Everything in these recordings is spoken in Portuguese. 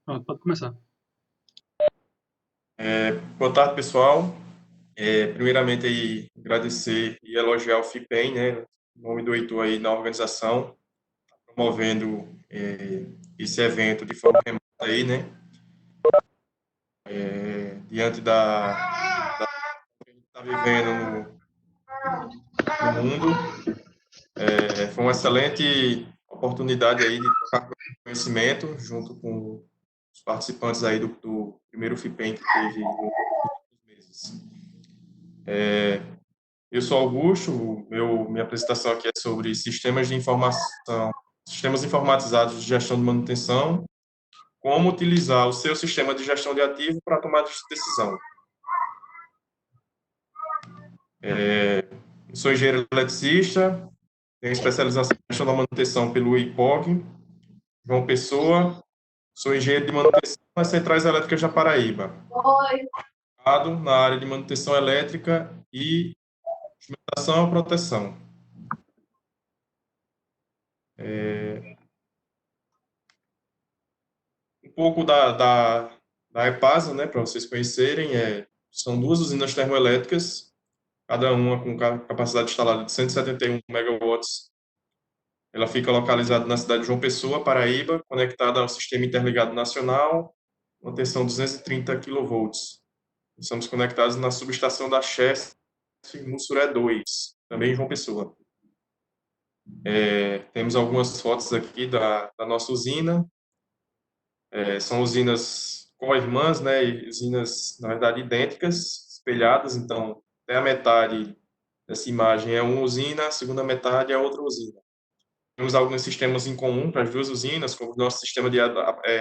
Pronto, pode começar. Boa tarde, pessoal. Primeiramente, aí, agradecer e elogiar o FIPEM, né, em nome do Heitor aí na organização, promovendo esse evento de forma remota aí, né, diante da que a gente está vivendo no mundo. Foi uma excelente oportunidade aí de trocar conhecimento junto com os participantes aí do primeiro FIPEM que teve nos últimos meses. Eu sou Augusto, minha apresentação aqui é sobre sistemas de informação, sistemas informatizados de gestão de manutenção, como utilizar o seu sistema de gestão de ativo para tomar decisão. Eu sou engenheiro eletricista, tenho especialização em gestão da manutenção pelo IPOG, João Pessoa, sou engenheiro de manutenção nas Centrais Elétricas da Paraíba, na área de manutenção elétrica e instrumentação e proteção. Um pouco da EPASA, né, para vocês conhecerem, são duas usinas termoelétricas, cada uma com capacidade instalada de 171 megawatts. Ela fica localizada na cidade de João Pessoa, Paraíba, conectada ao Sistema Interligado Nacional, uma tensão 230 kV. Estamos conectados na subestação da Chesf, Mussuré 2, também em João Pessoa. Temos algumas fotos aqui da nossa usina. São usinas co-irmãs, né, e usinas, na verdade, idênticas, espelhadas, então, até a metade dessa imagem é uma usina, a segunda metade é outra usina. Temos alguns sistemas em comum para as duas usinas, como o nosso sistema de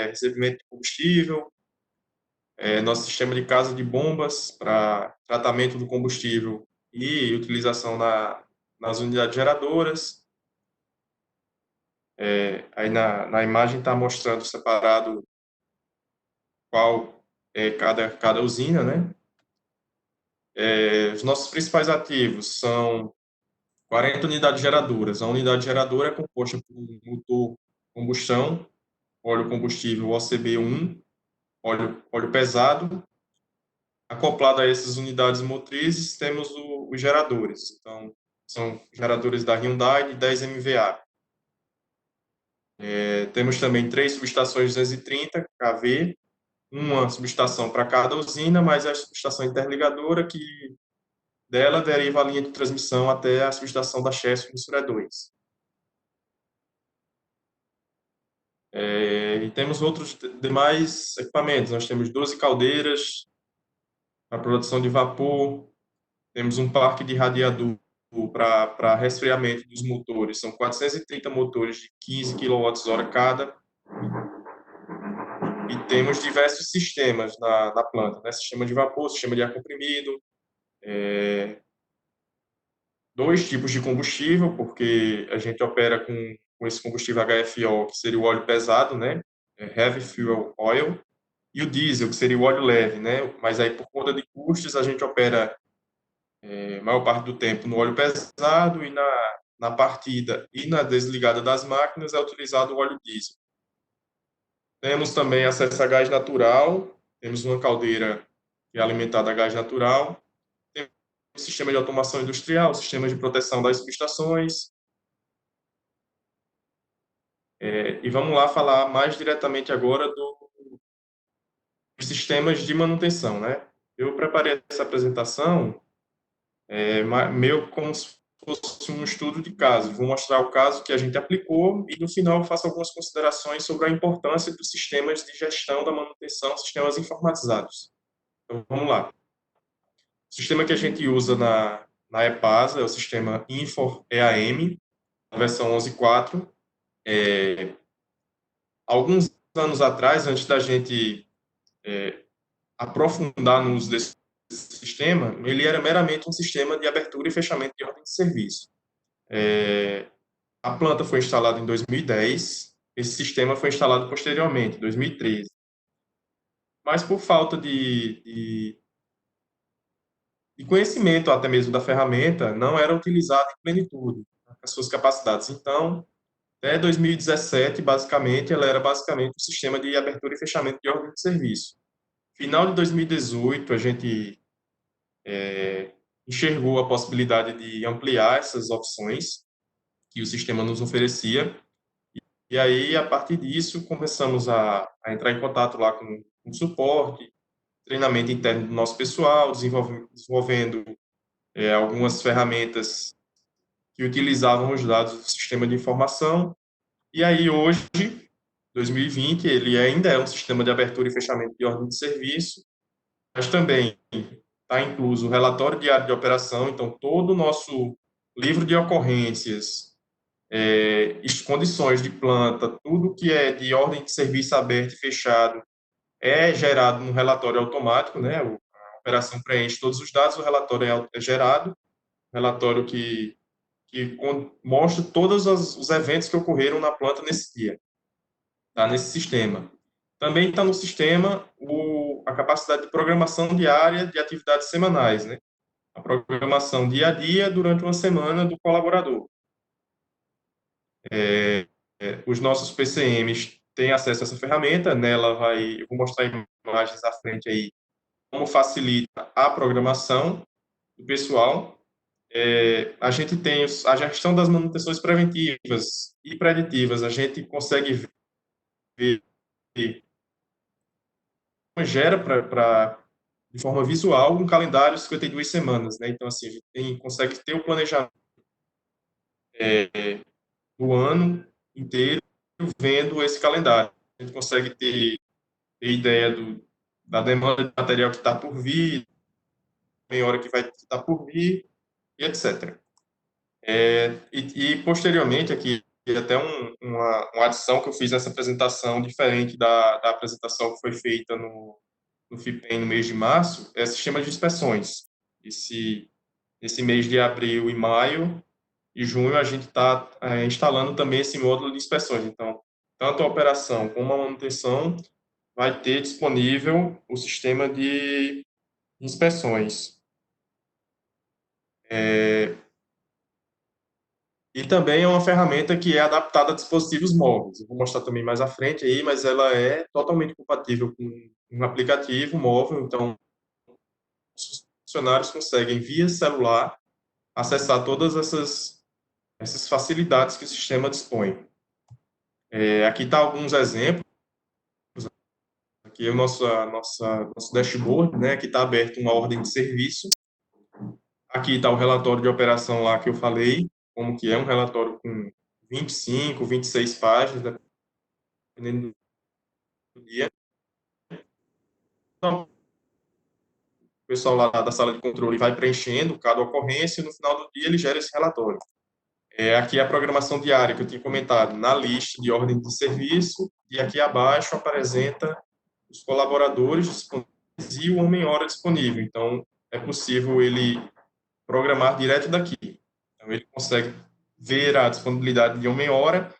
recebimento de combustível, nosso sistema de casa de bombas para tratamento do combustível e utilização nas unidades geradoras. Aí na imagem está mostrando separado qual é cada usina, né? Os nossos principais ativos são 40 unidades geradoras. A unidade geradora é composta por um motor combustão, óleo combustível OCB1, óleo pesado. Acoplado a essas unidades motrizes, temos os geradores. Então, são geradores da Hyundai de 10 MVA. Temos também três subestações 230 kV, uma subestação para cada usina, mais a subestação interligadora, que dela deriva a linha de transmissão até a subestação da Chesf no Suré 2. E temos outros demais equipamentos. Nós temos 12 caldeiras para produção de vapor, temos um parque de radiador para resfriamento dos motores. São 430 motores de 15 kWh cada. E temos diversos sistemas na planta, né? Sistema de vapor, sistema de ar comprimido, dois tipos de combustível, porque a gente opera com esse combustível HFO, que seria o óleo pesado, né? Heavy Fuel Oil, e o diesel, que seria o óleo leve, né? Mas aí, por conta de custos, a gente opera a maior parte do tempo no óleo pesado e na partida e na desligada das máquinas é utilizado o óleo diesel. Temos também acesso a gás natural, temos uma caldeira que é alimentada a gás natural, temos um sistema de automação industrial, sistema de proteção das subestações, e vamos lá falar mais diretamente agora dos sistemas de manutenção, né? Eu preparei essa apresentação meio como se fosse um estudo de caso. Vou mostrar o caso que a gente aplicou e, no final, faço algumas considerações sobre a importância dos sistemas de gestão da manutenção, sistemas informatizados. Então, vamos lá. O sistema que a gente usa na EPASA é o sistema Infor-EAM, a versão 11.4. Alguns anos atrás, antes da gente aprofundar no uso desse sistema, ele era meramente um sistema de abertura e fechamento de ordem de serviço. A planta foi instalada em 2010, esse sistema foi instalado posteriormente, em 2013. Mas por falta de conhecimento até mesmo da ferramenta, não era utilizado em plenitude, as suas capacidades. Então, Até 2017, basicamente, ela era basicamente um sistema de abertura e fechamento de ordem de serviço. Final de 2018, a gente enxergou a possibilidade de ampliar essas opções que o sistema nos oferecia. E aí, a partir disso, começamos a entrar em contato lá com o suporte, treinamento interno do nosso pessoal, desenvolvendo algumas ferramentas que utilizavam os dados do sistema de informação. E aí, hoje, 2020, ele ainda é um sistema de abertura e fechamento de ordem de serviço, mas também está incluso o relatório diário de operação, então todo o nosso livro de ocorrências, condições de planta, tudo que é de ordem de serviço aberto e fechado é gerado num relatório automático, né? A operação preenche todos os dados, o relatório é gerado, relatório que mostra todos os eventos que ocorreram na planta nesse dia, tá? Nesse sistema. Também está no sistema a capacidade de programação diária de atividades semanais, né? A programação dia a dia durante uma semana do colaborador. Os nossos PCMs têm acesso a essa ferramenta, nela eu vou mostrar imagens à frente aí, como facilita a programação do pessoal. A gente tem a gestão das manutenções preventivas e preditivas, a gente consegue ver, gera de forma visual um calendário de 52 semanas, né? Então, assim, a gente consegue ter o planejamento do ano inteiro vendo esse calendário. A gente consegue ter ideia da demanda de material que está por vir, em hora que vai estar por vir, e etc. Posteriormente, aqui, até uma adição que eu fiz nessa apresentação, diferente da apresentação que foi feita no FIPEM no mês de março, é sistema de inspeções. Esse mês de abril e maio e junho, a gente está instalando também esse módulo de inspeções. Então, tanto a operação como a manutenção vai ter disponível o sistema de inspeções. E também é uma ferramenta que é adaptada a dispositivos móveis. Eu vou mostrar também mais à frente aí, mas ela é totalmente compatível com um aplicativo móvel, então os funcionários conseguem via celular acessar todas essas facilidades que o sistema dispõe. Aqui está alguns exemplos. Aqui é o nosso dashboard, né? Aqui está aberto uma ordem de serviço. Aqui está o relatório de operação lá que eu falei, como que é um relatório com 25, 26 páginas, dependendo do dia. Então, o pessoal lá da sala de controle vai preenchendo cada ocorrência e no final do dia ele gera esse relatório. Aqui é a programação diária que eu tinha comentado, na lista de ordem de serviço, e aqui abaixo apresenta os colaboradores disponíveis e o homem-hora disponível. Então, é possível ele programar direto daqui. Então, ele consegue ver a disponibilidade de homem-hora,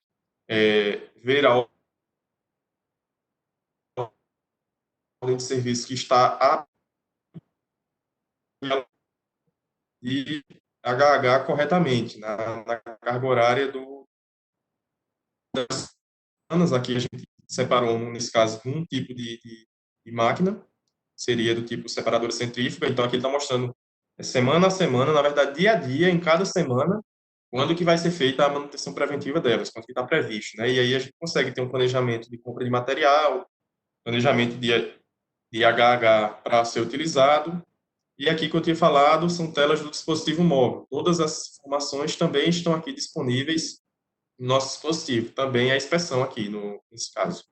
ver a ordem de serviço que está e HH corretamente, na carga horária das semanas. Aqui a gente separou, nesse caso, um tipo de máquina, seria do tipo separadora centrífuga. Então, aqui ele está mostrando semana a semana, na verdade, dia a dia, em cada semana, quando que vai ser feita a manutenção preventiva delas, quando que está previsto, né? E aí a gente consegue ter um planejamento de compra de material, planejamento de HH para ser utilizado. E aqui que eu tinha falado são telas do dispositivo móvel. Todas as informações também estão aqui disponíveis no nosso dispositivo, também a inspeção aqui, nesse caso.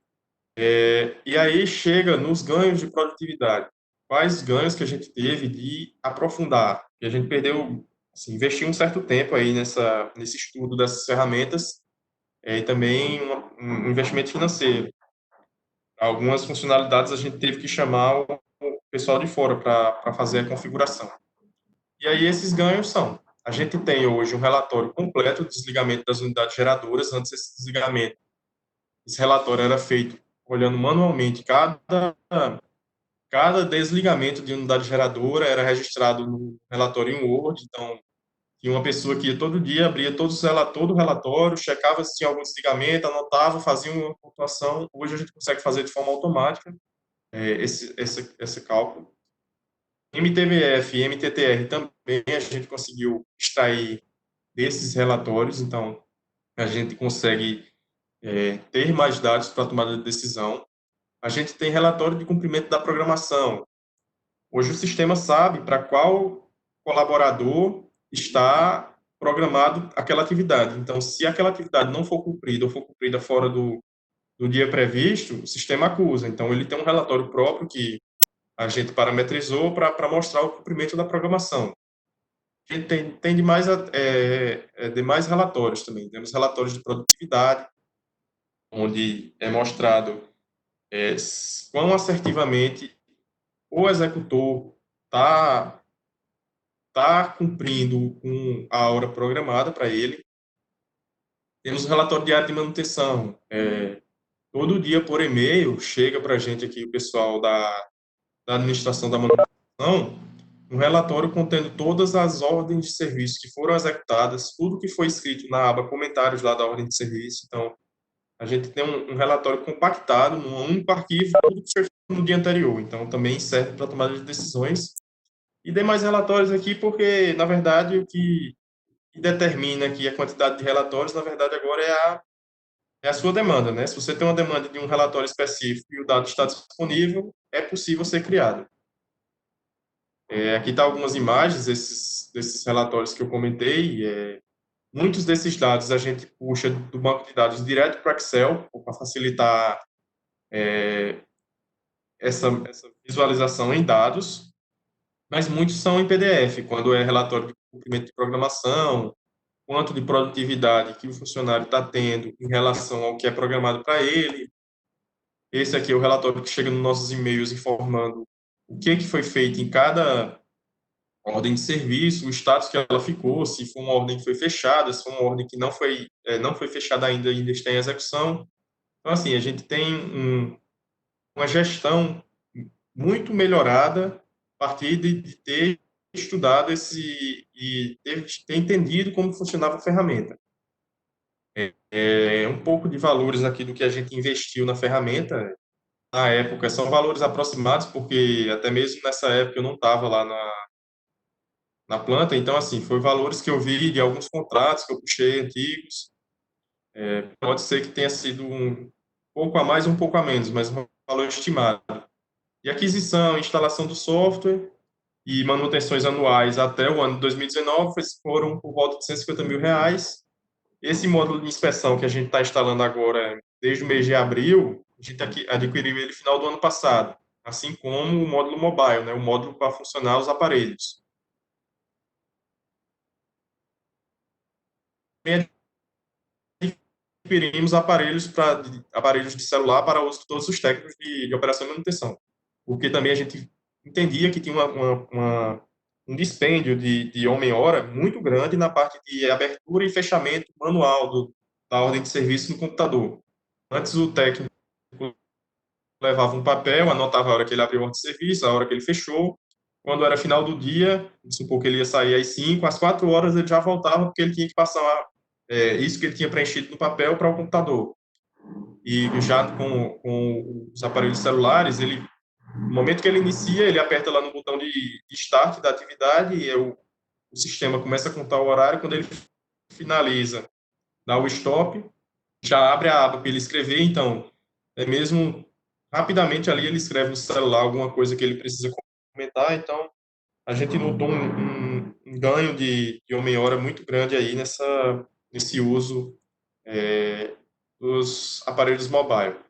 E aí chega nos ganhos de produtividade. Quais ganhos que a gente teve de aprofundar? E a gente perdeu, assim, investiu um certo tempo aí nesse estudo dessas ferramentas, e também um investimento financeiro. Algumas funcionalidades a gente teve que chamar o pessoal de fora para fazer a configuração. E aí esses ganhos são: a gente tem hoje um relatório completo do desligamento das unidades geradoras. Antes esse relatório era feito olhando manualmente cada desligamento de unidade geradora, era registrado no relatório em Word. Então E uma pessoa que ia todo dia, abria todo o relatório, checava se tinha algum desligamento, anotava, fazia uma pontuação. Hoje a gente consegue fazer de forma automática esse cálculo. MTBF e MTTR também a gente conseguiu extrair desses relatórios, então a gente consegue ter mais dados para tomada de decisão. A gente tem relatório de cumprimento da programação. Hoje o sistema sabe para qual colaborador está programado aquela atividade. Então, se aquela atividade não for cumprida ou for cumprida fora do dia previsto, o sistema acusa. Então, ele tem um relatório próprio que a gente parametrizou para mostrar o cumprimento da programação. A gente tem demais relatórios também. Temos relatórios de produtividade, onde é mostrado quão assertivamente o executor está cumprindo com a hora programada para ele. Temos o relatório diário de manutenção. Todo dia, por e-mail, chega para a gente aqui, o pessoal da administração da manutenção, um relatório contendo todas as ordens de serviço que foram executadas, tudo que foi escrito na aba comentários lá da ordem de serviço. Então, a gente tem um relatório compactado num único arquivo, tudo que foi feito no dia anterior. Então, também serve para tomada de decisões. E demais relatórios aqui, porque, na verdade, o que determina aqui a quantidade de relatórios, na verdade, agora é a sua demanda, né? Se você tem uma demanda de um relatório específico e o dado está disponível, é possível ser criado. Aqui está algumas imagens desses relatórios que eu comentei. Muitos desses dados a gente puxa do banco de dados direto para o Excel, para facilitar essa visualização em dados, mas muitos são em PDF, quando é relatório de cumprimento de programação, quanto de produtividade que o funcionário está tendo em relação ao que é programado para ele. Esse aqui é o relatório que chega nos nossos e-mails informando o que foi feito em cada ordem de serviço, o status que ela ficou, se foi uma ordem que foi fechada, se foi uma ordem que não foi fechada ainda está em execução. Então, assim, a gente tem uma gestão muito melhorada a partir de ter estudado e ter entendido como funcionava a ferramenta. Um pouco de valores aqui do que a gente investiu na ferramenta. Na época, são valores aproximados, porque até mesmo nessa época eu não estava lá na planta, então, assim, foi valores que eu vi de alguns contratos que eu puxei antigos. Pode ser que tenha sido um pouco a mais, um pouco a menos, mas um valor estimado. E aquisição, instalação do software e manutenções anuais até o ano de 2019 foram por volta de R$ 150 mil. Esse módulo de inspeção que a gente está instalando agora, desde o mês de abril, a gente adquiriu ele no final do ano passado, assim como o módulo mobile, né, o módulo para funcionar os aparelhos. Também adquirimos aparelhos de celular para uso de todos os técnicos de operação e manutenção, porque também a gente entendia que tinha um dispêndio de homem-hora muito grande na parte de abertura e fechamento manual da ordem de serviço no computador. Antes, o técnico levava um papel, anotava a hora que ele abriu a ordem de serviço, a hora que ele fechou. Quando era final do dia, supor que ele ia sair às 5, às 4 horas ele já voltava, porque ele tinha que passar isso que ele tinha preenchido no papel para o computador. E já com os aparelhos celulares, no momento que ele inicia, ele aperta lá no botão de start da atividade e o sistema começa a contar o horário. Quando ele finaliza, dá o stop, já abre a aba para ele escrever. Então, mesmo rapidamente ali ele escreve no celular alguma coisa que ele precisa comentar. Então, a gente notou um ganho de homem-hora muito grande aí nesse uso dos aparelhos mobile.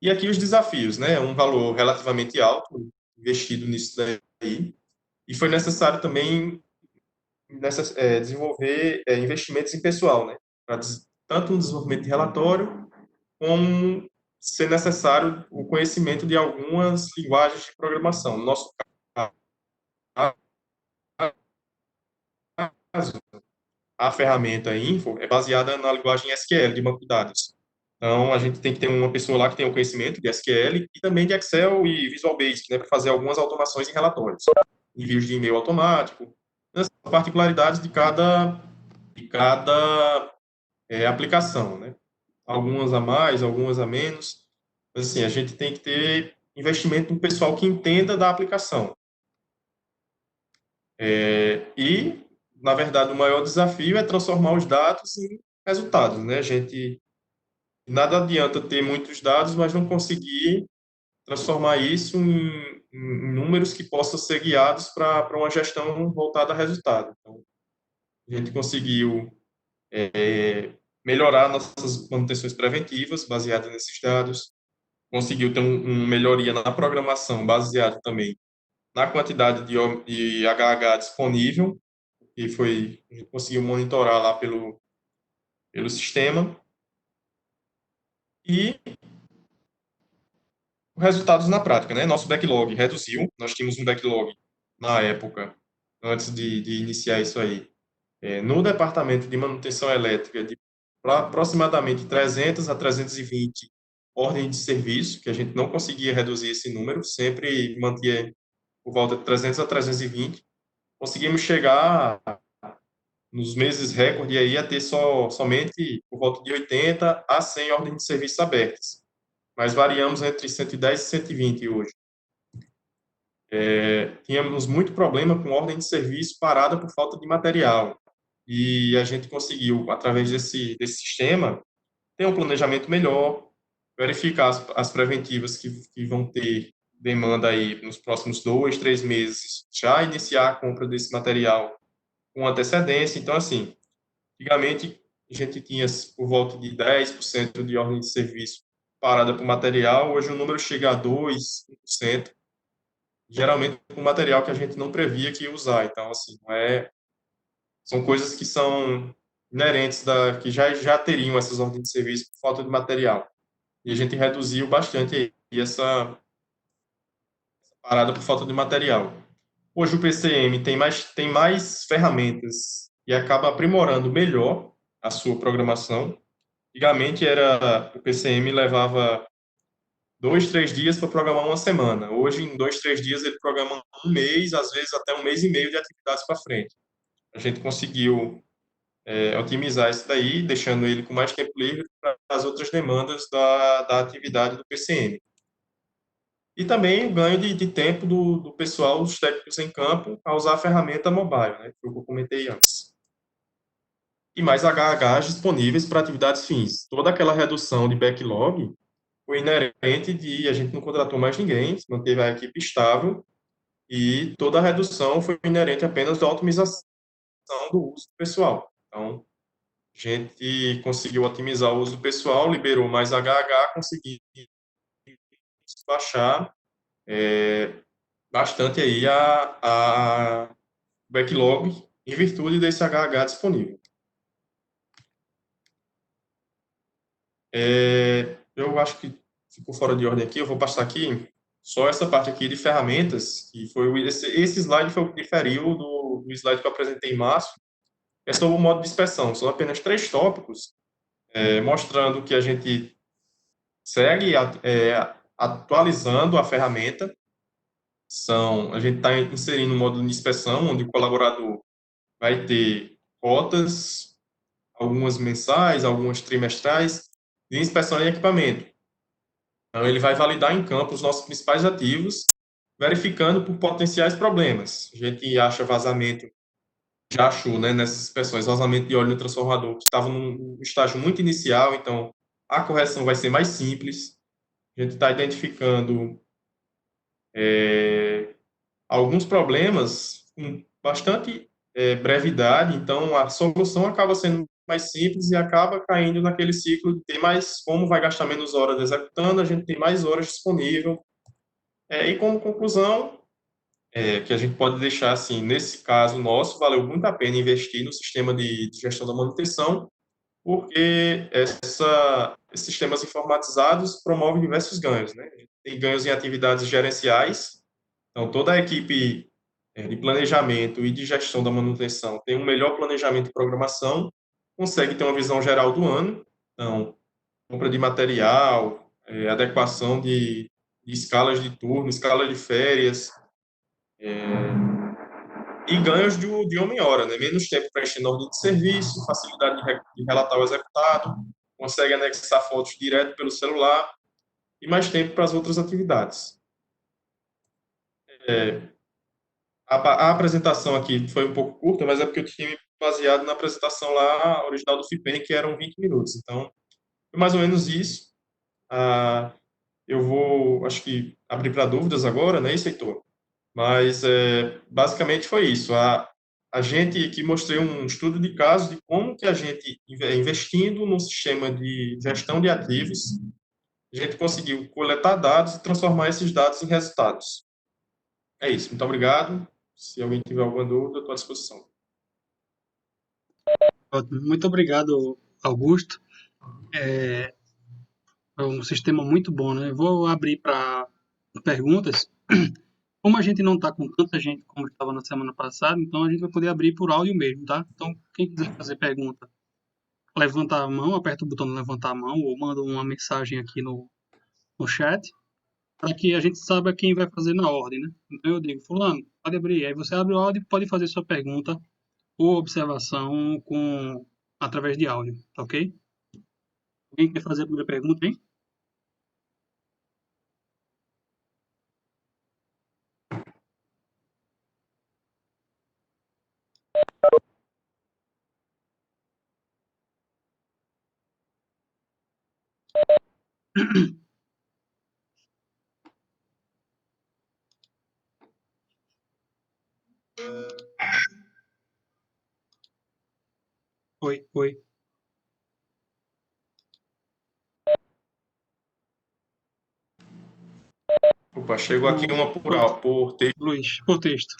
E aqui os desafios, né? Um valor relativamente alto investido nisso daí, e foi necessário também desenvolver investimentos em pessoal, né? Tanto no desenvolvimento de relatório, como ser necessário o conhecimento de algumas linguagens de programação. No nosso caso, a ferramenta Info é baseada na linguagem SQL de banco de dados. Então, a gente tem que ter uma pessoa lá que tenha o conhecimento de SQL e também de Excel e Visual Basic, né, para fazer algumas automações em relatórios. Envios de e-mail automático, as particularidades de cada aplicação, né? Algumas a mais, algumas a menos. Mas, assim, a gente tem que ter investimento no pessoal que entenda da aplicação. E, na verdade, o maior desafio é transformar os dados em resultados, né? A gente nada adianta ter muitos dados, mas não conseguir transformar isso em números que possam ser guiados para uma gestão voltada a resultado. Então, a gente conseguiu melhorar nossas manutenções preventivas baseadas nesses dados, conseguiu ter uma melhoria na programação baseado também na quantidade de HH disponível, que foi a gente conseguiu monitorar lá pelo sistema, e resultados na prática, né? Nosso backlog reduziu, nós tínhamos um backlog na época, antes de iniciar isso aí, no departamento de manutenção elétrica, de aproximadamente 300 a 320 ordens de serviço, que a gente não conseguia reduzir esse número, sempre mantinha por volta de 300 a 320. Conseguimos chegar nos meses recorde aí a ter somente por volta de 80 a 100 ordens de serviço abertas, mas variamos entre 110 e 120 hoje. Tínhamos muito problema com ordem de serviço parada por falta de material, e a gente conseguiu, através desse sistema, ter um planejamento melhor, verificar as preventivas que vão ter demanda aí nos próximos 2, 3 meses, já iniciar a compra desse material com antecedência. Então, assim, antigamente a gente tinha por volta de 10% de ordem de serviço parada por material, hoje o número chega a 2%, geralmente com material que a gente não previa que ia usar. Então, assim, são coisas que são inerentes que já teriam essas ordens de serviço por falta de material. E a gente reduziu bastante aí essa parada por falta de material. Hoje o PCM tem mais ferramentas e acaba aprimorando melhor a sua programação. Antigamente o PCM levava 2, 3 dias para programar uma semana. Hoje, em 2, 3 dias, ele programa um mês, às vezes até um mês e meio de atividades para frente. A gente conseguiu otimizar isso daí, deixando ele com mais tempo livre para as outras demandas da atividade do PCM. E também o ganho de tempo do pessoal, dos técnicos em campo, a usar a ferramenta mobile, né, que eu comentei antes. E mais HHs disponíveis para atividades fins. Toda aquela redução de backlog foi inerente de a gente não contratou mais ninguém, manteve a equipe estável, e toda a redução foi inerente apenas da otimização do uso pessoal. Então, a gente conseguiu otimizar o uso pessoal, liberou mais HH, conseguiu baixar bastante aí a backlog em virtude desse HH disponível. Eu acho que ficou fora de ordem aqui, eu vou passar aqui só essa parte aqui de ferramentas, que foi esse slide foi o que diferiu do slide que eu apresentei em março, é sobre o modo de inspeção. São apenas 3 tópicos, mostrando que a gente segue atualizando a ferramenta. A gente está inserindo um módulo de inspeção, onde o colaborador vai ter cotas, algumas mensais, algumas trimestrais, de inspeção em equipamento. Então, ele vai validar em campo os nossos principais ativos, verificando por potenciais problemas. A gente acha vazamento, já achou, né, nessas inspeções, vazamento de óleo no transformador, que estava num estágio muito inicial, então a correção vai ser mais simples. A gente está identificando alguns problemas com bastante brevidade, então a solução acaba sendo mais simples e acaba caindo naquele ciclo de ter mais, como vai gastar menos horas executando, a gente tem mais horas disponível. E como conclusão, que a gente pode deixar assim, nesse caso nosso, valeu muito a pena investir no sistema de gestão da manutenção, porque esses sistemas informatizados promovem diversos ganhos, né? Tem ganhos em atividades gerenciais, então toda a equipe de planejamento e de gestão da manutenção tem um melhor planejamento e programação, consegue ter uma visão geral do ano, então compra de material, adequação de escalas de turno, escala de férias, e ganhos de homem-hora, né? Menos tempo para encher na ordem de serviço, facilidade de relatar o executado, consegue anexar fotos direto pelo celular e mais tempo para as outras atividades. A apresentação aqui foi um pouco curta, mas é porque eu tinha me baseado na apresentação lá original do FIPEN, que eram 20 minutos. Então, foi mais ou menos isso. Ah, eu vou, acho que, abrir para dúvidas agora, né, isso, Heitor? Mas, basicamente, foi isso. A gente aqui mostrei um estudo de caso de como que a gente, investindo no sistema de gestão de ativos, a gente conseguiu coletar dados e transformar esses dados em resultados. É isso. Muito obrigado. Se alguém tiver alguma dúvida, estou à disposição. Ótimo. Muito obrigado, Augusto. É um sistema muito bom, né? Vou abrir para perguntas. Como a gente não está com tanta gente como estava na semana passada, então a gente vai poder abrir por áudio mesmo, tá? Então, quem quiser fazer pergunta, levanta a mão, aperta o botão de levantar a mão ou manda uma mensagem aqui no chat, para que a gente saiba quem vai fazer na ordem, né? Então eu digo, fulano, pode abrir. Aí você abre o áudio e pode fazer sua pergunta ou observação através de áudio, tá ok? Alguém quer fazer a primeira pergunta, hein? Oi, oi. Opa, chegou aqui uma Pronto, por texto. Luiz, por texto.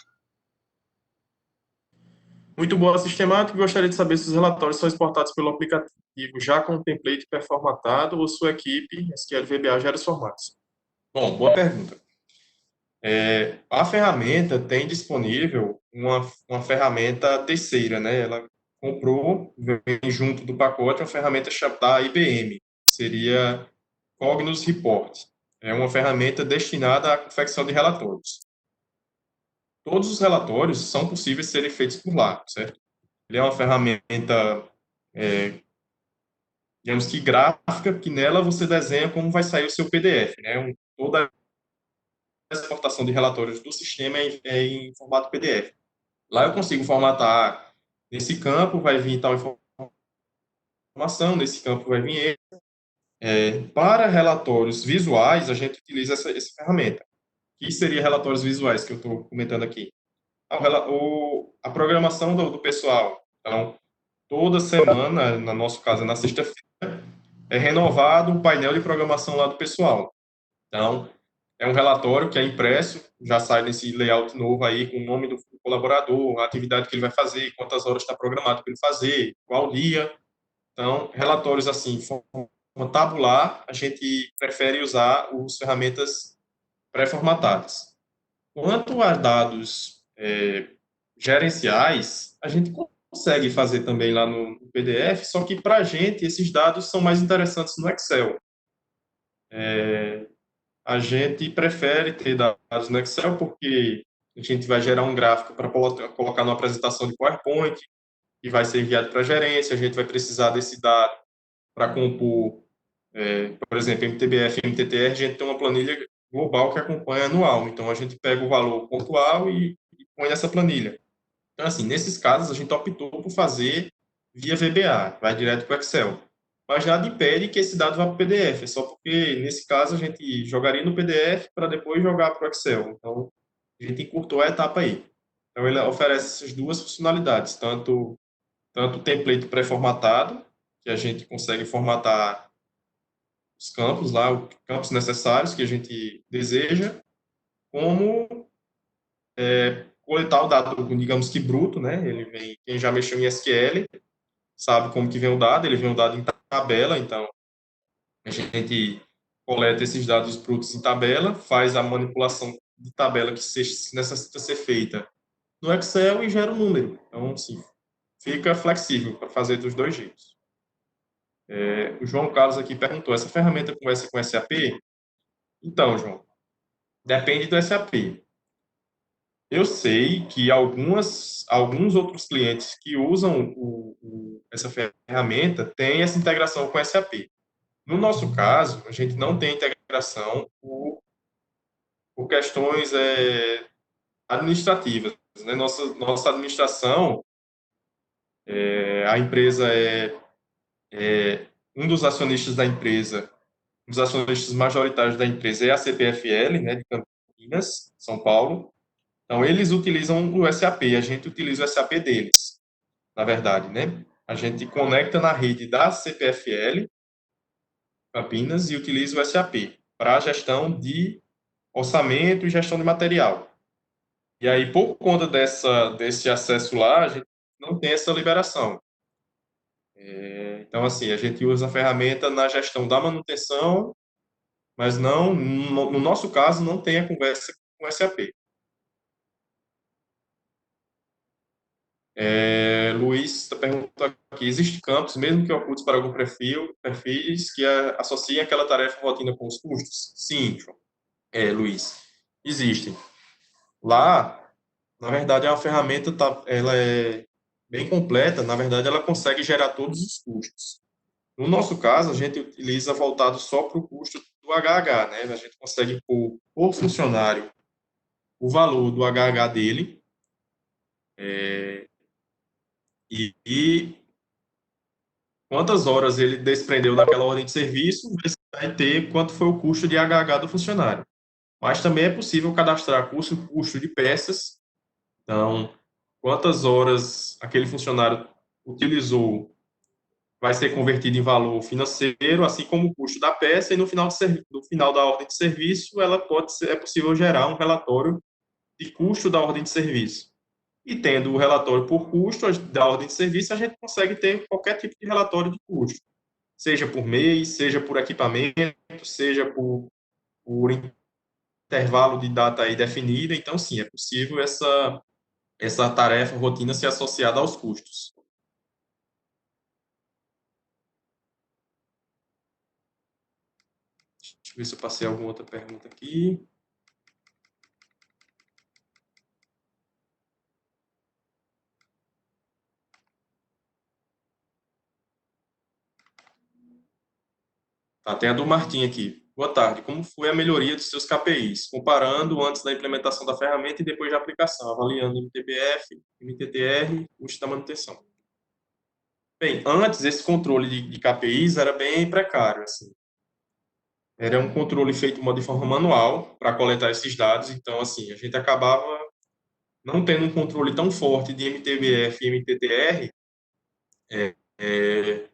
Muito boa sistemática. Gostaria de saber se os relatórios são exportados pelo aplicativo já com o template pré-formatado ou sua equipe SQL VBA gera os formatos. Bom, boa pergunta. A ferramenta tem disponível uma ferramenta terceira, né? Ela comprou, vem junto do pacote, uma ferramenta da IBM, seria Cognos Report. É uma ferramenta destinada à confecção de relatórios. Todos os relatórios são possíveis de serem feitos por lá, certo? Ele é uma ferramenta, digamos que gráfica, que nela você desenha como vai sair o seu PDF, né? Toda a exportação de relatórios do sistema é em formato PDF. Lá eu consigo formatar, nesse campo vai vir tal informação, nesse campo vai vir. Para relatórios visuais, a gente utiliza essa ferramenta. O que seria relatórios visuais que eu estou comentando aqui? A programação do pessoal. Então, toda semana, no nosso caso, na sexta-feira, é renovado o painel de programação lá do pessoal. Então, é um relatório que é impresso, já sai nesse layout novo aí, com o nome do colaborador, a atividade que ele vai fazer, quantas horas está programado para ele fazer, qual dia. Então, relatórios assim, forma tabular, a gente prefere usar as ferramentas pré-formatadas. Quanto a dados gerenciais, a gente consegue fazer também lá no PDF, só que para a gente esses dados são mais interessantes no Excel. A gente prefere ter dados no Excel porque a gente vai gerar um gráfico para colocar numa apresentação de PowerPoint e vai ser enviado para a gerência. A gente vai precisar desse dado para compor, por exemplo, MTBF e MTTR. A gente tem uma planilha global que acompanha anual. Então, a gente pega o valor pontual e põe nessa planilha. Então, assim, nesses casos, a gente optou por fazer via VBA, vai direto para o Excel. Mas nada impede que esse dado vá para o PDF, é só porque, nesse caso, a gente jogaria no PDF para depois jogar para o Excel. Então, a gente encurtou a etapa aí. Então, ele oferece essas duas funcionalidades, tanto o template pré-formatado, que a gente consegue formatar os campos lá, os campos necessários que a gente deseja, como coletar o dado, digamos que bruto, né? Ele vem, quem já mexeu em SQL sabe como que vem o dado, ele vem o dado em tabela, então a gente coleta esses dados brutos em tabela, faz a manipulação de tabela que necessita ser feita no Excel e gera um número. Então, sim, fica flexível para fazer dos dois jeitos. O João Carlos aqui perguntou, essa ferramenta conversa com SAP? Então, João, depende do SAP. Eu sei que alguns outros clientes que usam essa ferramenta têm essa integração com o SAP. No nosso caso, a gente não tem integração por questões administrativas, né? Nossa administração, a empresa um dos acionistas da empresa, um dos acionistas majoritários da empresa é a CPFL, né, de Campinas, São Paulo. Então, eles utilizam o SAP, a gente utiliza o SAP deles, na verdade, né? A gente conecta na rede da CPFL, Campinas, e utiliza o SAP para a gestão de orçamento e gestão de material. E aí, por conta desse acesso lá, a gente não tem essa liberação. Então, assim, a gente usa a ferramenta na gestão da manutenção, mas não, no nosso caso, não tem a conversa com o SAP. Luiz está perguntando aqui, existe campos, mesmo que ocultos para algum perfis que associem aquela tarefa rotina com os custos? Sim, Luiz, existem. Lá, na verdade, é uma ferramenta, ela é bem completa, na verdade, ela consegue gerar todos os custos. No nosso caso, a gente utiliza voltado só para o custo do HH, né? A gente consegue pôr por funcionário o valor do HH dele e quantas horas ele desprendeu daquela ordem de serviço, você vai ter quanto foi o custo de HH do funcionário. Mas também é possível cadastrar custo de peças, então, quantas horas aquele funcionário utilizou vai ser convertido em valor financeiro, assim como o custo da peça, e no final da ordem de serviço, é possível gerar um relatório de custo da ordem de serviço. E tendo o relatório por custo da ordem de serviço, a gente consegue ter qualquer tipo de relatório de custo, seja por mês, seja por equipamento, seja por intervalo de data aí definida. Então, sim, é possível essa tarefa, rotina, ser associada aos custos. Deixa eu ver se eu passei alguma outra pergunta aqui. Tá, tem a do Martim aqui. Boa tarde. Como foi a melhoria dos seus KPIs, comparando antes da implementação da ferramenta e depois da aplicação, avaliando MTBF, MTTR, custo da manutenção? Bem, antes esse controle de KPIs era bem precário, assim. Era um controle feito de forma manual para coletar esses dados, então assim, a gente acabava não tendo um controle tão forte de MTBF e MTTR é,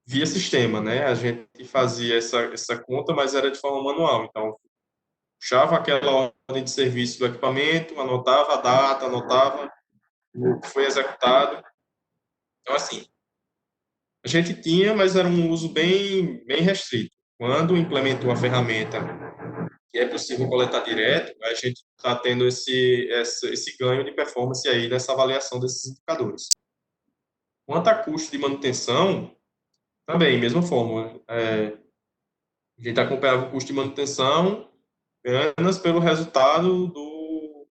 via sistema, né? A gente fazia essa conta, mas era de forma manual. Então, puxava aquela ordem de serviço do equipamento, anotava a data, anotava o que foi executado. Então, assim, a gente tinha, mas era um uso bem restrito. Quando implementou a ferramenta que é possível coletar direto, a gente está tendo esse ganho de performance aí nessa avaliação desses indicadores. Quanto a custo de manutenção, também, mesma forma. A gente acompanhava o custo de manutenção apenas pelo resultado do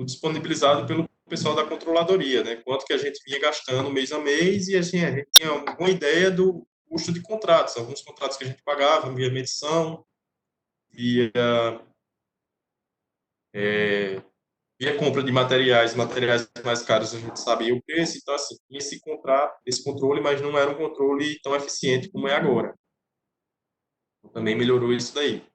disponibilizado pelo pessoal da controladoria, né? Quanto que a gente vinha gastando mês a mês e assim, a gente tinha uma ideia do custo de contratos, alguns contratos que a gente pagava via medição, via, via compra de materiais mais caros a gente sabia o preço, então assim, tinha esse controle, mas não era um controle tão eficiente como é agora. Então, também melhorou isso daí.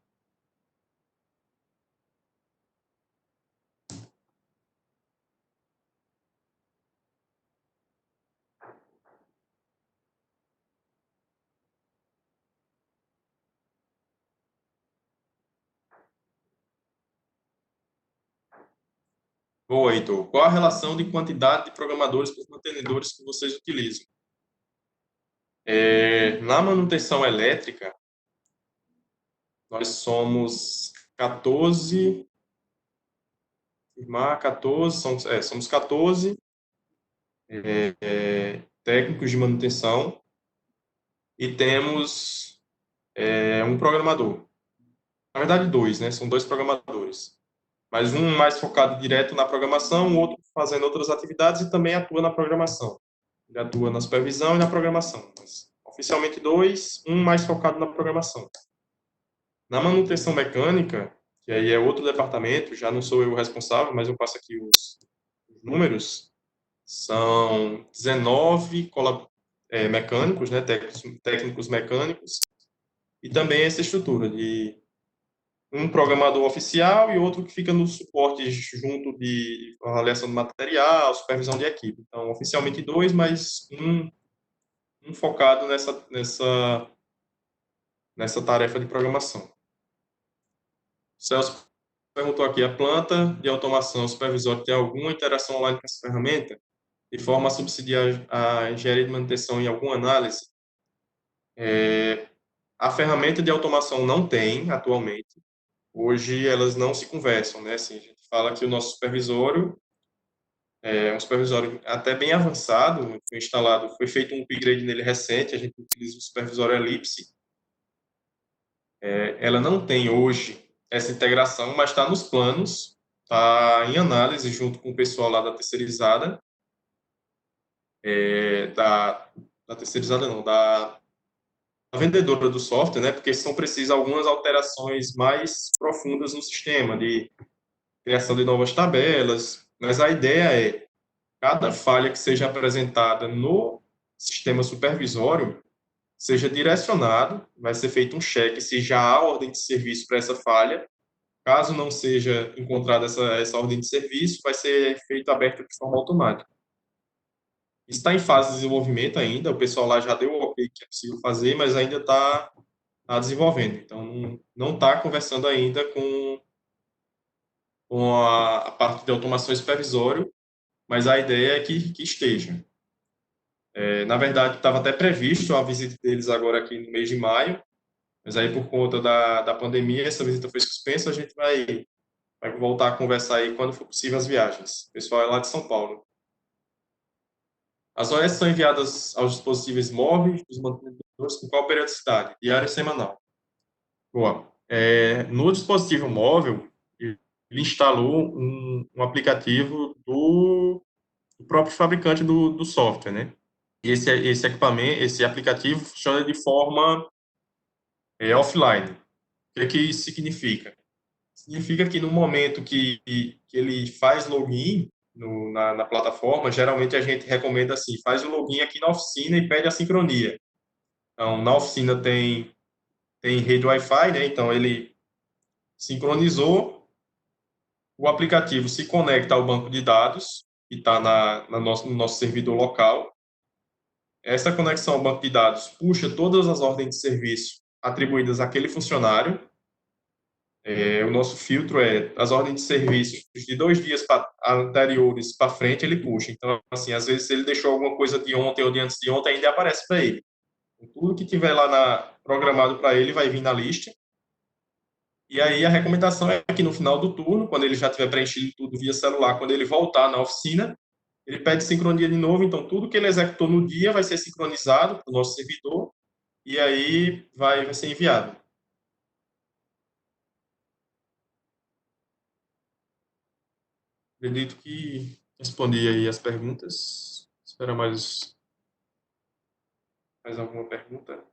Boa, Heitor. Qual a relação de quantidade de programadores por mantenedores que vocês utilizam? Na manutenção elétrica, nós somos 14, 14, somos 14 técnicos de manutenção e temos um programador. Na verdade, dois, né? São dois programadores. mas um mais focado direto na programação, o outro fazendo outras atividades e também atua na programação. Ele atua na supervisão e na programação. Mas, oficialmente dois, um mais focado na programação. Na manutenção mecânica, que aí é outro departamento, já não sou eu o responsável, mas eu passo aqui os números, são 19 mecânicos, né, técnicos mecânicos, e também essa estrutura de um programador oficial e outro que fica no suporte junto de avaliação de material, supervisão de equipe. Então, oficialmente dois, mas um focado nessa tarefa de programação. Celso perguntou aqui, a planta de automação supervisória tem alguma interação online com essa ferramenta? De forma a subsidiar a engenharia de manutenção em alguma análise? A ferramenta de automação não tem atualmente. Hoje elas não se conversam, né? Assim, a gente fala que o nosso supervisório é um supervisório até bem avançado, foi instalado, foi feito um upgrade nele recente, a gente utiliza o supervisório Ellipse. Ela não tem hoje essa integração, mas está nos planos, está em análise junto com o pessoal lá da terceirizada, da terceirizada não, da vendedora do software, né? Porque são precisas algumas alterações mais profundas no sistema, de criação de novas tabelas, mas a ideia é cada falha que seja apresentada no sistema supervisório seja direcionado, vai ser feito um cheque se já há ordem de serviço para essa falha. Caso não seja encontrada essa ordem de serviço, vai ser feito aberto de forma automática. Está em fase de desenvolvimento ainda, o pessoal lá já deu o ok que é possível fazer, mas ainda está desenvolvendo. Então, não está conversando ainda com a parte de automação e supervisório, mas a ideia é que esteja. Na verdade, estava até previsto a visita deles agora aqui no mês de maio, mas aí por conta da pandemia, essa visita foi suspensa, a gente vai voltar a conversar aí quando for possível as viagens. O pessoal é lá de São Paulo. As OS são enviadas aos dispositivos móveis dos mantenedores com qual periodicidade? Diária e semanal. Boa. No dispositivo móvel, ele instalou um aplicativo do próprio fabricante do software, né? E esse equipamento, esse aplicativo funciona de forma offline. O que isso significa? Significa que no momento que ele faz login na plataforma, geralmente a gente recomenda assim, faz o login aqui na oficina e pede a sincronia. Então, na oficina tem rede Wi-Fi, né? Então, ele sincronizou, o aplicativo se conecta ao banco de dados, que está no nosso servidor local. Essa conexão ao banco de dados puxa todas as ordens de serviço atribuídas àquele funcionário. O nosso filtro é as ordens de serviço de 2 dias anteriores para frente, ele puxa. Então, assim, às vezes, se ele deixou alguma coisa de ontem ou de antes de ontem, ainda aparece para ele. Então, tudo que tiver lá programado para ele vai vir na lista. E aí a recomendação é que no final do turno, quando ele já tiver preenchido tudo via celular, quando ele voltar na oficina, ele pede sincronia de novo. Então, tudo que ele executou no dia vai ser sincronizado para o nosso servidor e aí vai ser enviado. Acredito que respondi aí as perguntas. Espera mais alguma pergunta?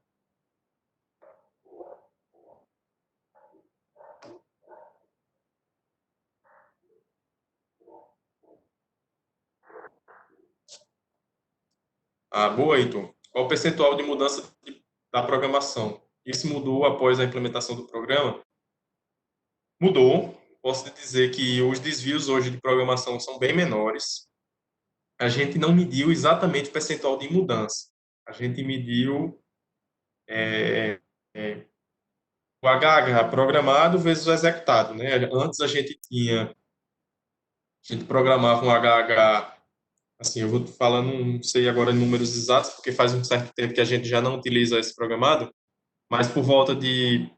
Boa, Heitor. Qual o percentual de mudança da programação? Isso mudou após a implementação do programa? Mudou. Posso te dizer que os desvios hoje de programação são bem menores. A gente não mediu exatamente o percentual de mudança. A gente mediu o HH programado vezes o executado, né? Antes a gente programava um HH, assim, eu vou falando, não sei agora números exatos, porque faz um certo tempo que a gente já não utiliza esse programado, mas por volta de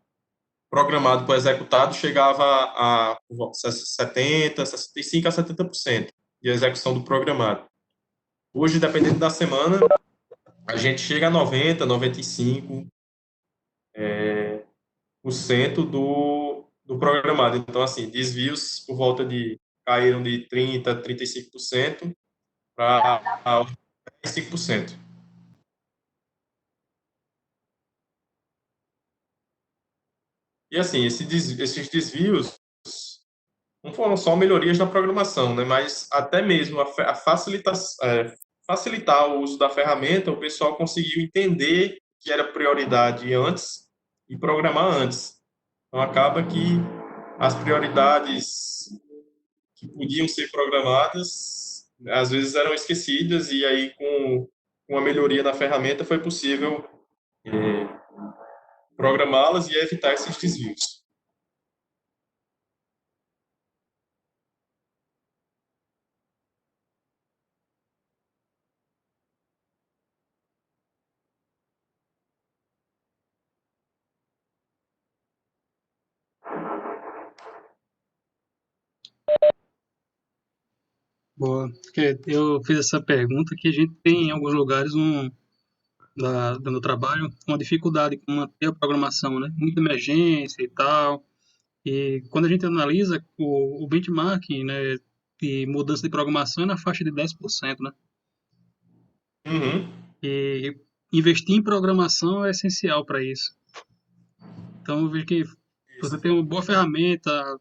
programado para executado chegava a 70, 65 a 70% de execução do programado. Hoje, dependendo da semana, a gente chega a 90, 95% do programado. Então, assim, desvios por volta de caíram de 30%, 35% para 5%. E assim, esses desvios não foram só melhorias na programação, né, mas até mesmo facilitar o uso da ferramenta, o pessoal conseguiu entender que era prioridade antes e programar antes. Então acaba que as prioridades que podiam ser programadas às vezes eram esquecidas e aí com a melhoria da ferramenta foi possível programá-las e evitar esses desvios. Boa. Porque eu fiz essa pergunta que a gente tem em alguns lugares do meu trabalho uma dificuldade com manter a programação, né? Muita emergência e tal. E quando a gente analisa o benchmarking, né, de mudança de programação é na faixa de 10%, né? Uhum. E investir em programação é essencial para isso. Então, eu vejo que você Isso. tem uma boa ferramenta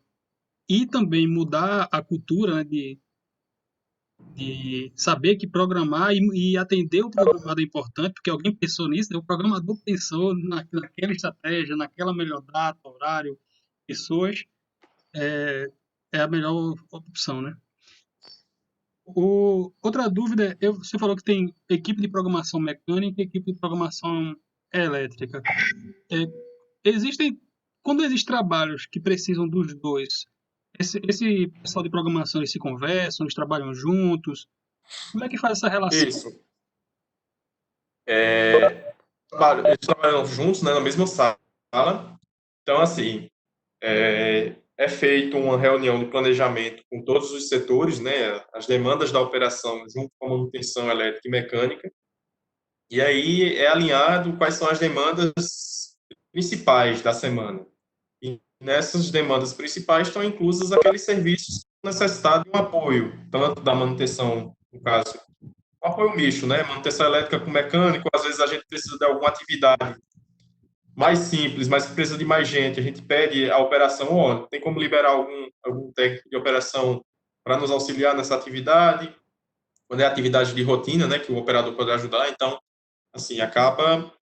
e também mudar a cultura, né, de saber que programar e atender o programado é importante, porque alguém pensou nisso, né? O programador pensou naquela estratégia, naquela melhor data, horário, pessoas, é a melhor opção, né? Outra dúvida, você falou que tem equipe de programação mecânica e equipe de programação elétrica. É, existem, quando existem trabalhos que precisam dos dois, esse pessoal de programação, eles se conversam, eles trabalham juntos, como é que faz essa relação? Isso. Eles trabalham juntos, né, na mesma sala. Então, assim, é feita uma reunião de planejamento com todos os setores, né, as demandas da operação junto com a manutenção elétrica e mecânica, e aí é alinhado quais são as demandas principais da semana. E nessas demandas principais estão inclusos aqueles serviços que necessitam de um apoio, tanto da manutenção, no caso, um apoio misto, né, manutenção elétrica com mecânico, às vezes a gente precisa de alguma atividade mais simples, mas que precisa de mais gente, a gente pede a operação, olha, tem como liberar algum técnico de operação para nos auxiliar nessa atividade, quando é atividade de rotina, né, que o operador pode ajudar, então, assim, acaba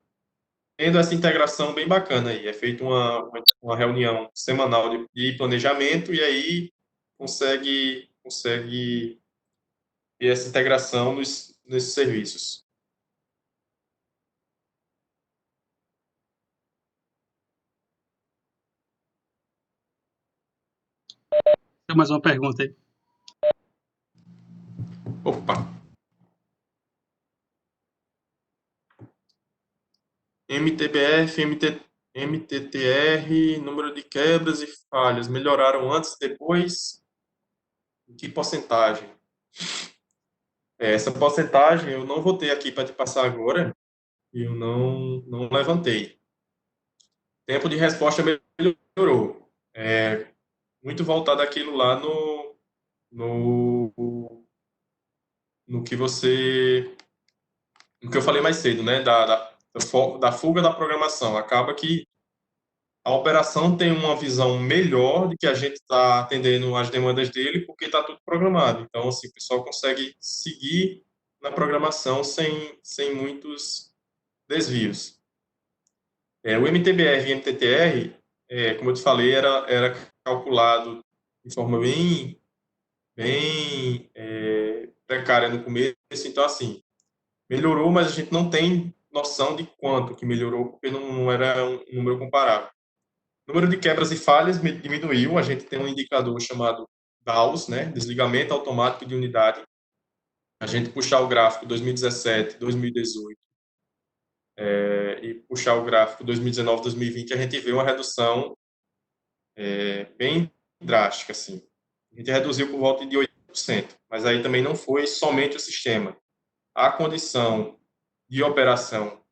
tendo essa integração bem bacana aí, é feita uma reunião semanal de planejamento e aí consegue ter essa integração nesses serviços. Tem mais uma pergunta aí. Opa! MTBF, MTTR, número de quebras e falhas, melhoraram antes e depois? Em que porcentagem? Essa porcentagem eu não vou ter aqui para te passar agora, e eu não levantei. Tempo de resposta melhorou. Muito voltado aquilo lá no, no que você, no que eu falei mais cedo, né? Da fuga da programação. Acaba que a operação tem uma visão melhor de que a gente está atendendo as demandas dele porque está tudo programado. Então, assim, o pessoal consegue seguir na programação sem muitos desvios. O MTBR e MTTR, como eu te falei, era calculado de forma bem precária no começo. Então, assim, melhorou, mas a gente não tem noção de quanto que melhorou porque não era um número comparável. O número de quebras e falhas diminuiu. A gente tem um indicador chamado DAOS, né? Desligamento automático de unidade. A gente puxar o gráfico 2017, 2018 e puxar o gráfico 2019, 2020, a gente vê uma redução bem drástica, assim. A gente reduziu por volta de 8%, mas aí também não foi somente o sistema. A condição de operação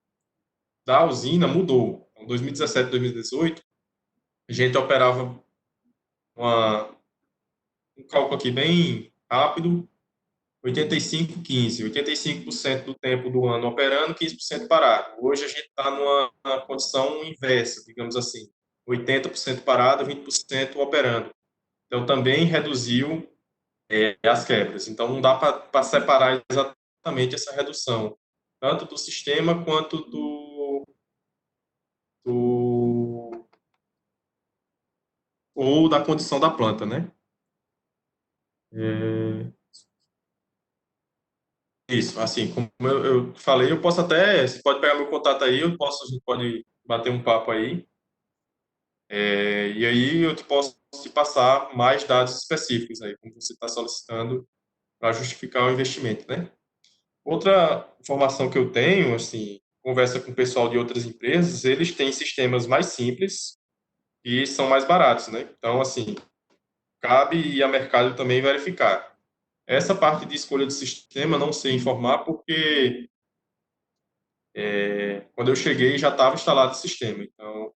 da usina mudou. Em 2017, 2018, a gente operava um cálculo aqui bem rápido, 85-15, 85% do tempo do ano operando, 15% parado. Hoje a gente está numa condição inversa, digamos assim, 80% parado, 20% operando. Então também reduziu as quebras. Então não dá para separar exatamente essa redução, tanto do sistema quanto do ou da condição da planta, né? É, isso, assim, como eu falei, eu posso até, você pode pegar meu contato aí, a gente pode bater um papo aí, e aí eu posso te passar mais dados específicos aí, como você está solicitando para justificar o investimento, né? Outra informação que eu tenho, assim, conversa com o pessoal de outras empresas, eles têm sistemas mais simples e são mais baratos, né? Então, assim, cabe ir a mercado também verificar. Essa parte de escolha do sistema, não sei informar, porque quando eu cheguei já estava instalado o sistema. Então,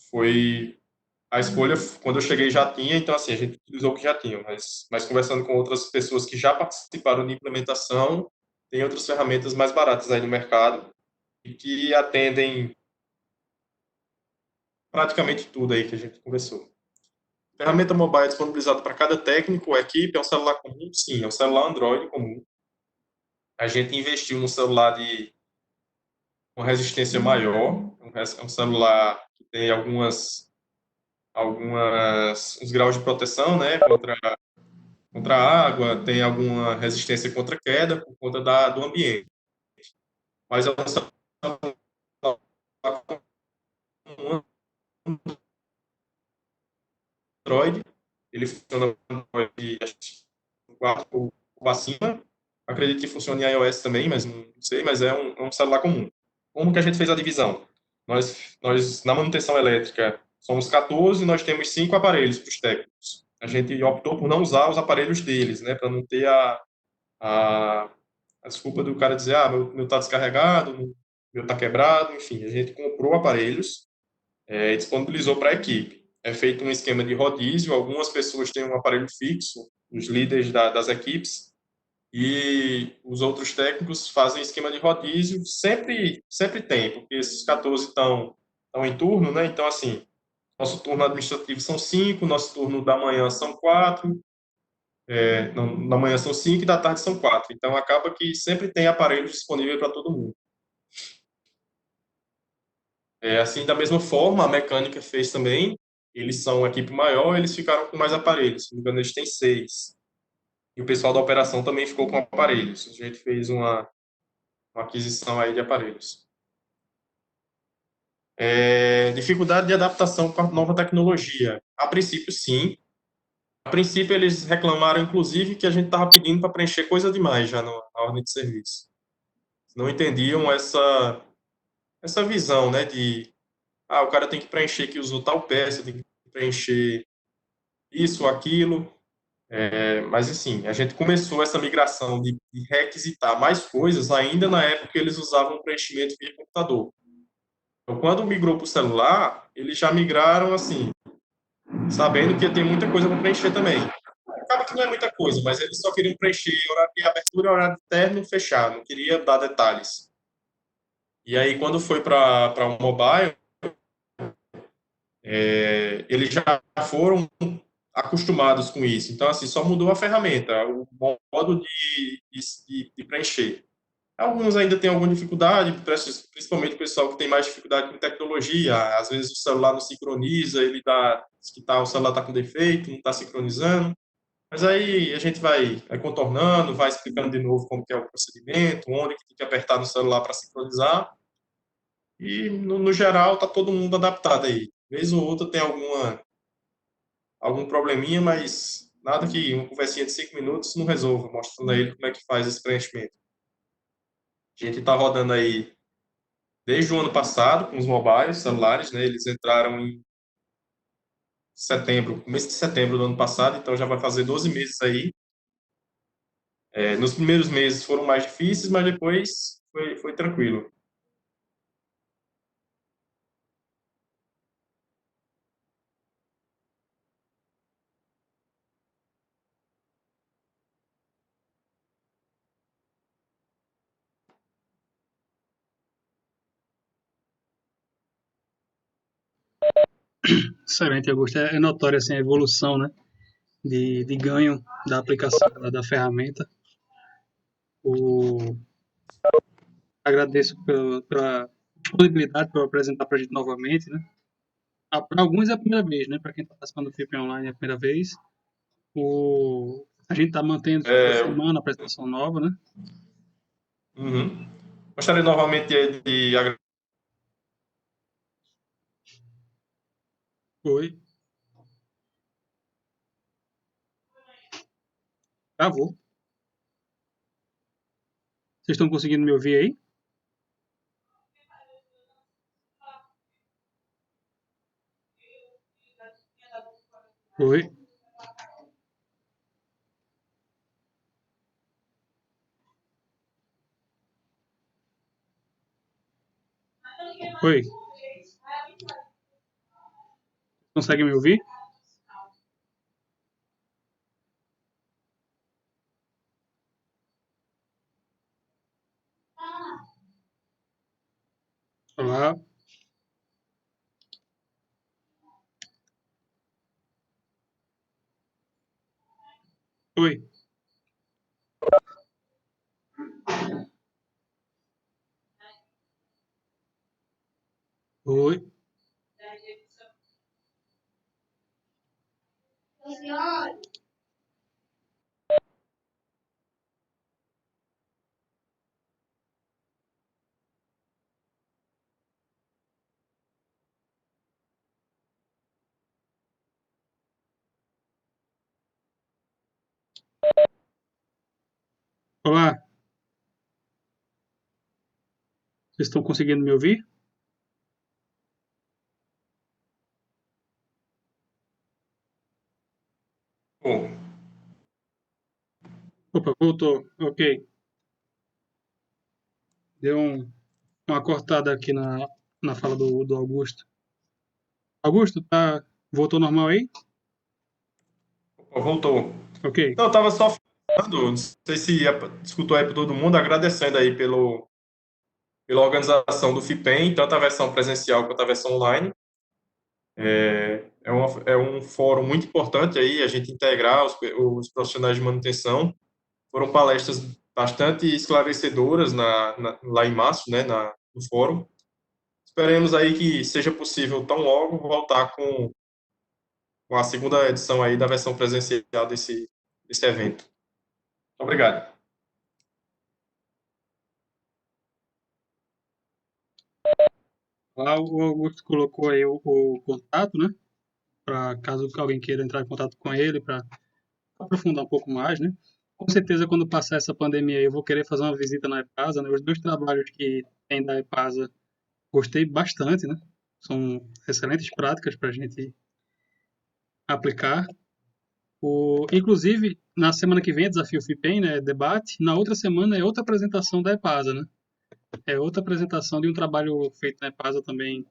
foi a escolha, quando eu cheguei já tinha, então assim, a gente utilizou o que já tinha, mas conversando com outras pessoas que já participaram de implementação, tem outras ferramentas mais baratas aí no mercado e que atendem praticamente tudo aí que a gente conversou. Ferramenta mobile disponibilizada para cada técnico ou equipe, é um celular comum? Sim, é um celular Android comum. A gente investiu num celular de uma resistência maior, é um celular que tem uns graus de proteção, né, contra a água, tem alguma resistência contra queda por conta do ambiente. Mas é um celular com Android, ele funciona com Android 4 ou acima. Acredito que funcione em iOS também, mas não sei, mas é um celular comum. Como que a gente fez a divisão? Nós na manutenção elétrica, somos 14 e nós temos 5 aparelhos para os técnicos. A gente optou por não usar os aparelhos deles, né, para não ter a, a desculpa do cara dizer, meu tá descarregado, meu tá quebrado, enfim, a gente comprou aparelhos e disponibilizou para a equipe. É feito um esquema de rodízio, algumas pessoas têm um aparelho fixo, os líderes das equipes, e os outros técnicos fazem esquema de rodízio, sempre tem, porque esses 14 estão em turno, né? Então, assim, nosso turno administrativo são 5, nosso turno da manhã são 4, na manhã são 5 e da tarde são 4. Então, acaba que sempre tem aparelho disponível para todo mundo. Assim, da mesma forma, a mecânica fez também. Eles são uma equipe maior, eles ficaram com mais aparelhos. Se não me engano, eles têm 6. E o pessoal da operação também ficou com aparelhos. A gente fez uma aquisição aí de aparelhos. Dificuldade de adaptação com a nova tecnologia. A princípio, sim. A princípio, eles reclamaram, inclusive, que a gente estava pedindo para preencher coisa demais já na ordem de serviço. Não entendiam essa visão, né, de o cara tem que preencher que usou tal peça, tem que preencher isso ou aquilo. Mas, assim, a gente começou essa migração de requisitar mais coisas ainda na época que eles usavam o preenchimento via computador. Então, quando migrou para o celular, eles já migraram, assim, sabendo que ia ter muita coisa para preencher também. Acaba que não é muita coisa, mas eles só queriam preencher horário de abertura, horário de término, fechar, não queria dar detalhes. E aí, quando foi para o mobile, eles já foram acostumados com isso. Então, assim, só mudou a ferramenta, o modo de preencher. Alguns ainda têm alguma dificuldade, principalmente o pessoal que tem mais dificuldade com tecnologia. Às vezes o celular não sincroniza, diz que o celular está com defeito, não está sincronizando. Mas aí a gente vai contornando, vai explicando de novo como que é o procedimento, onde que tem que apertar no celular para sincronizar. E, no geral, está todo mundo adaptado aí. Vez ou outra tem algum probleminha, mas nada que uma conversinha de 5 minutos não resolva, mostrando a ele como é que faz esse preenchimento. A gente está rodando aí desde o ano passado com os mobiles, celulares, né? Eles entraram em setembro, começo de setembro do ano passado, então já vai fazer 12 meses aí. Nos primeiros meses foram mais difíceis, mas depois foi tranquilo. Excelente, Augusto. É notória assim, a evolução, né, de ganho da aplicação da ferramenta. O, agradeço pela disponibilidade para apresentar para a gente novamente, né? Para alguns é a primeira vez, né? Para quem está participando do FIP Online é a primeira vez. A gente está mantendo toda É, semana a apresentação nova, né? uhum. Gostaria novamente de agradecer. Oi, travou. Vocês estão conseguindo me ouvir aí? Oi, oi. Consegue me ouvir? Olá, oi, oi. Olá, vocês estão conseguindo me ouvir? Bom, Opa, voltou. Ok. Deu uma cortada aqui na fala do Augusto. Augusto, tá, voltou normal aí? voltou. Ok. Não, eu estava só falando, não sei se escutou aí para todo mundo, agradecendo aí pela organização do FIPEM, tanto a versão presencial quanto a versão online. É um fórum muito importante aí, a gente integrar os profissionais de manutenção. Foram palestras bastante esclarecedoras lá em março, né, no fórum. Esperemos aí que seja possível tão logo voltar com a segunda edição aí da versão presencial desse evento. Obrigado. Lá o Augusto colocou aí o contato, né? Para caso alguém queira entrar em contato com ele, para aprofundar um pouco mais, né? Com certeza, quando passar essa pandemia aí, eu vou querer fazer uma visita na EPASA, né? Os dois trabalhos que tem da EPASA, gostei bastante, né? São excelentes práticas para a gente aplicar. Inclusive, na semana que vem é Desafio FIPEM, né? Debate. Na outra semana é outra apresentação da EPASA, né? É outra apresentação de um trabalho feito na EPASA também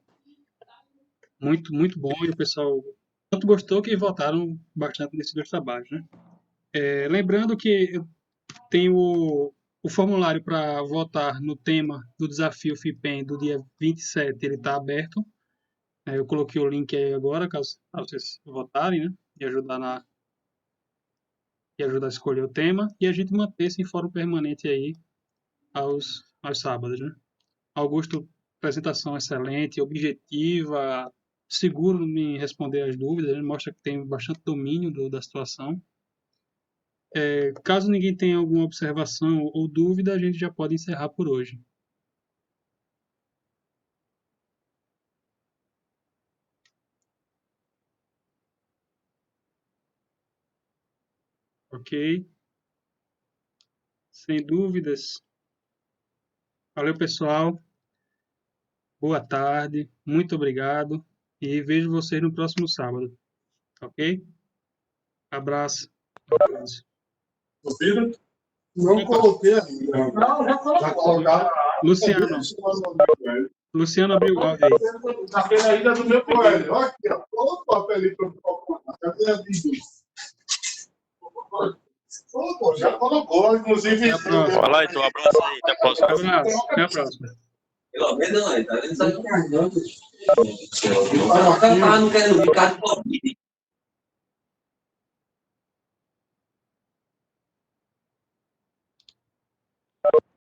muito, muito bom. E o pessoal tanto gostou que votaram bastante nesses dois trabalhos, né? Lembrando que tem o formulário para votar no tema do desafio FIPEM do dia 27, ele está aberto. Eu coloquei o link aí agora, caso vocês votarem, né? E ajudar a escolher o tema. E a gente manter esse fórum permanente aí aos sábados, né? Augusto, apresentação excelente, objetiva, seguro em responder as dúvidas, né? Mostra que tem bastante domínio da situação. Caso ninguém tenha alguma observação ou dúvida, a gente já pode encerrar por hoje. Ok? Sem dúvidas. Valeu, pessoal. Boa tarde. Muito obrigado. E vejo vocês no próximo sábado. Ok? Abraço. Abraço. Ouviram? Não coloquei ainda. Não, já colocou. Já colocaram. Luciano. Luciano abriu o áudio aí. Aquele ainda do meu coelho. Olha aqui, ó. Coloca o papel ali para eu colocar. Cadê a Bibi? Colocou, já colocou. Inclusive. Até a próxima. Fala aí, tu abraço aí, até a próxima. Abraço. Até a próxima. Pelo menos não, tá vendo? Sabe? Não querendo ficar de